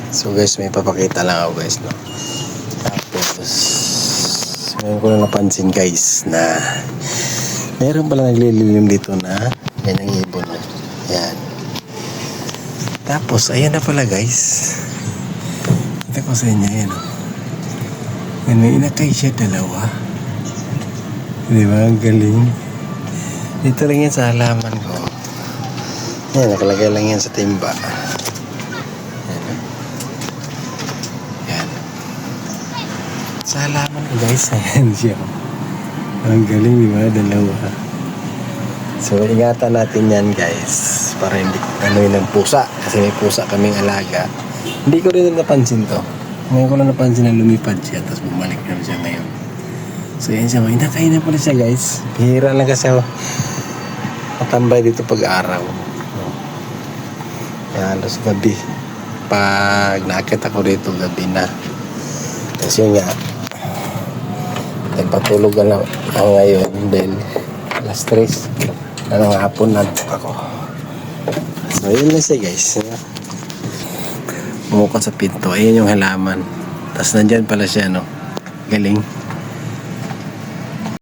So guys, may papakita lang ako guys, no? Tapos ngayon ko na napansin guys na meron pala naglililim dito na yan ang ibon, no? Yan. Tapos ayan na pala guys, kita ko sa inyo yan, no? Yan, may inakay siya dalawa, di ba? Ang galing. Dito lang yan sa halaman ko. Yan, nakalagay lang yan sa timba. Sa halaman ko guys, ayan siya. Ang galing, di ba? Dalawa. So ingatan natin yan guys, para hindi ano ng pusa, kasi may pusa kaming alaga. Hindi ko rin napansin to. Ngayon ko lang napansin na lumipad siya, tapos bumalik na siya ngayon. So yan siya, inakain na pala siya guys. Hira lang kasi ako matambay dito pag-araw. Halos gabi, pag nakakit ako dito gabi na. Tapos yun nga, nagpatulog na ako ngayon dahil alas 3 na ng hapon nantok ako. So yun lang siya guys. Bumukod sa pinto, ayun yung halaman. Tapos nandyan pala siya, no? Galing.